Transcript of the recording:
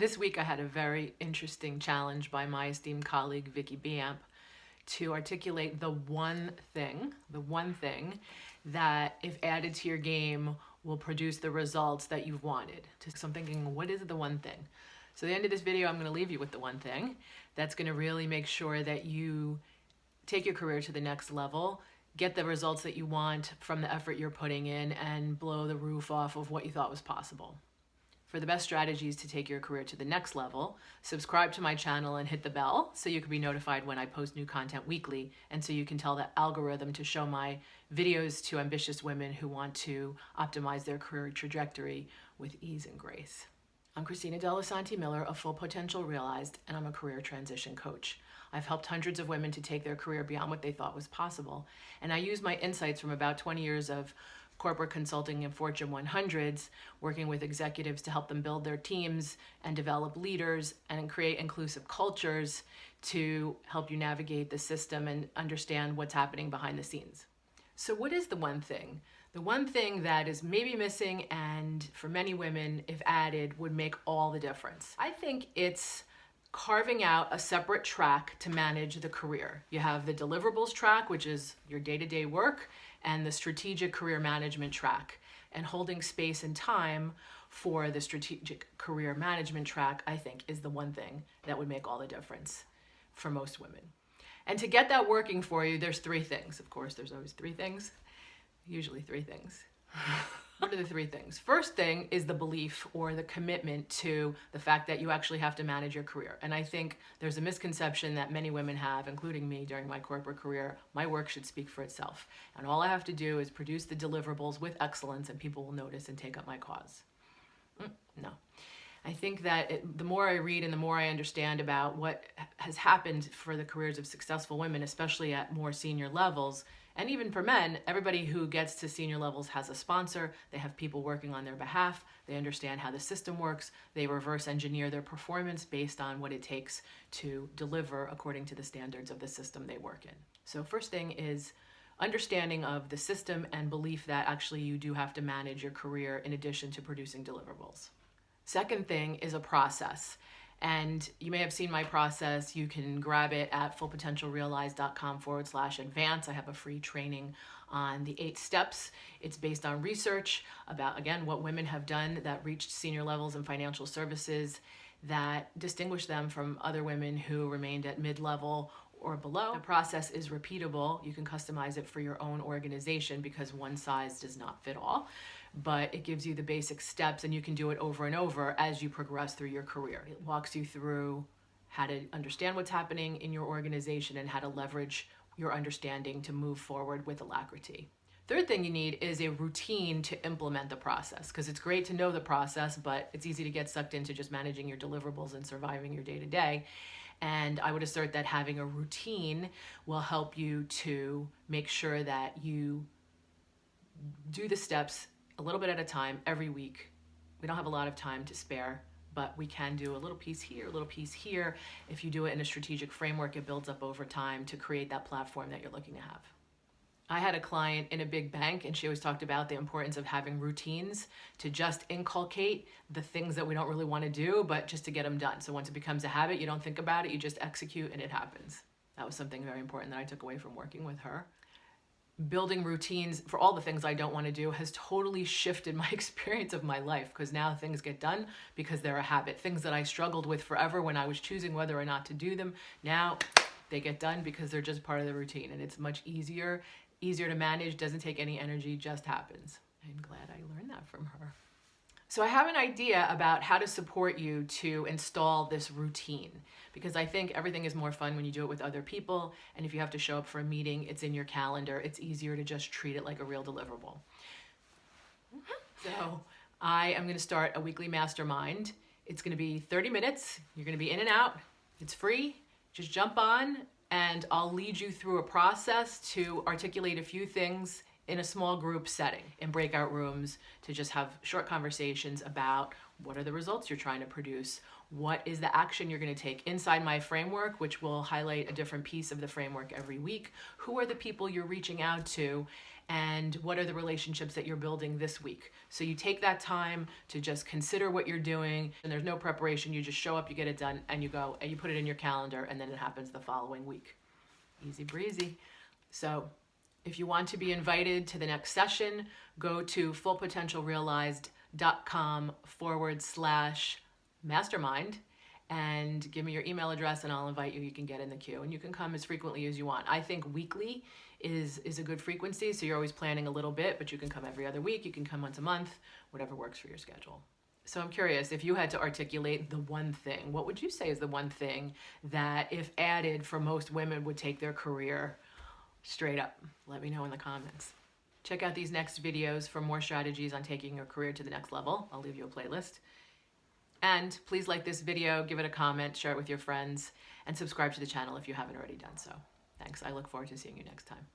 This week I had a very interesting challenge by my esteemed colleague Vicky Biamp to articulate the one thing that if added to your game will produce the results that you've wanted. So I'm thinking, what is the one thing? So at the end of this video, I'm going to leave you with the one thing that's going to really make sure that you take your career to the next level, get the results that you want from the effort you're putting in, and blow the roof off of what you thought was possible. For the best strategies to take your career to the next level, subscribe to my channel and hit the bell so you can be notified when I post new content weekly, and so you can tell that algorithm to show my videos to ambitious women who want to optimize their career trajectory with ease and grace. I'm Christina dellisanti-Miller of Full Potential Realized, and I'm a career transition coach. I've helped hundreds of women to take their career beyond what they thought was possible, and I use my insights from about 20 years of corporate consulting in Fortune 100s, working with executives to help them build their teams and develop leaders and create inclusive cultures to help you navigate the system and understand what's happening behind the scenes. So what is the one thing? The one thing that is maybe missing, and for many women, if added, would make all the difference. I think it's carving out a separate track to manage the career. You have the deliverables track, which is your day-to-day work, and the strategic career management track. And holding space and time for the strategic career management track, I think, is the one thing that would make all the difference for most women. And to get that working for you, there's three things. Of course, there's always three things, usually three things. What are the three things? First thing is the belief or the commitment to the fact that you actually have to manage your career. And I think there's a misconception that many women have, including me during my corporate career. My work should speak for itself. And all I have to do is produce the deliverables with excellence and people will notice and take up my cause. No. I think that the more I read and the more I understand about what has happened for the careers of successful women, especially at more senior levels, and even for men, everybody who gets to senior levels has a sponsor, they have people working on their behalf, they understand how the system works, they reverse engineer their performance based on what it takes to deliver according to the standards of the system they work in. So first thing is understanding of the system and belief that actually you do have to manage your career in addition to producing deliverables. Second thing is a process. And you may have seen my process. You can grab it at fullpotentialrealized.com/advance. I have a free training on the 8 steps. It's based on research about, again, what women have done that reached senior levels in financial services that distinguish them from other women who remained at mid-level or below. The process is repeatable. You can customize it for your own organization because one size does not fit all. But it gives you the basic steps and you can do it over and over as you progress through your career. It walks you through how to understand what's happening in your organization and how to leverage your understanding to move forward with alacrity. Third thing you need is a routine to implement the process, because it's great to know the process, but it's easy to get sucked into just managing your deliverables and surviving your day-to-day. And I would assert that having a routine will help you to make sure that you do the steps a little bit at a time every week. We don't have a lot of time to spare, but we can do a little piece here, a little piece here. If you do it in a strategic framework, it builds up over time to create that platform that you're looking to have. I had a client in a big bank and she always talked about the importance of having routines to just inculcate the things that we don't really want to do, but just to get them done. So once it becomes a habit, you don't think about it, you just execute and it happens. That was something very important that I took away from working with her. Building routines for all the things I don't want to do has totally shifted my experience of my life, because now things get done because they're a habit. Things that I struggled with forever when I was choosing whether or not to do them, now they get done because they're just part of the routine, and it's much easier to manage, doesn't take any energy, just happens. I'm glad I learned that from her. So I have an idea about how to support you to install this routine, because I think everything is more fun when you do it with other people. And if you have to show up for a meeting, it's in your calendar. It's easier to just treat it like a real deliverable. So I am going to start a weekly mastermind. It's going to be 30 minutes. You're going to be in and out. It's free. Just jump on and I'll lead you through a process to articulate a few things in a small group setting, in breakout rooms, to just have short conversations about What are the results you're trying to produce? What is the action you're going to take inside my framework, which will highlight a different piece of the framework every week? Who are the people you're reaching out to? And what are the relationships that you're building this week? So you take that time to just consider what you're doing, and there's no preparation. You just show up, you get it done, and you go, and you put it in your calendar, and then it happens the following week. Easy breezy. So if you want to be invited to the next session, go to fullpotentialrealized.com/mastermind and give me your email address and I'll invite you. You can get in the queue and you can come as frequently as you want. I think weekly is a good frequency, so you're always planning a little bit, but you can come every other week, you can come once a month, whatever works for your schedule. So I'm curious, if you had to articulate the one thing, what would you say is the one thing that, if added, for most women would take their career straight up? Let me know in the comments. Check out these next videos for more strategies on taking your career to the next level. I'll leave you a playlist. And please like this video, give it a comment, share it with your friends, and subscribe to the channel if you haven't already done so. Thanks. I look forward to seeing you next time.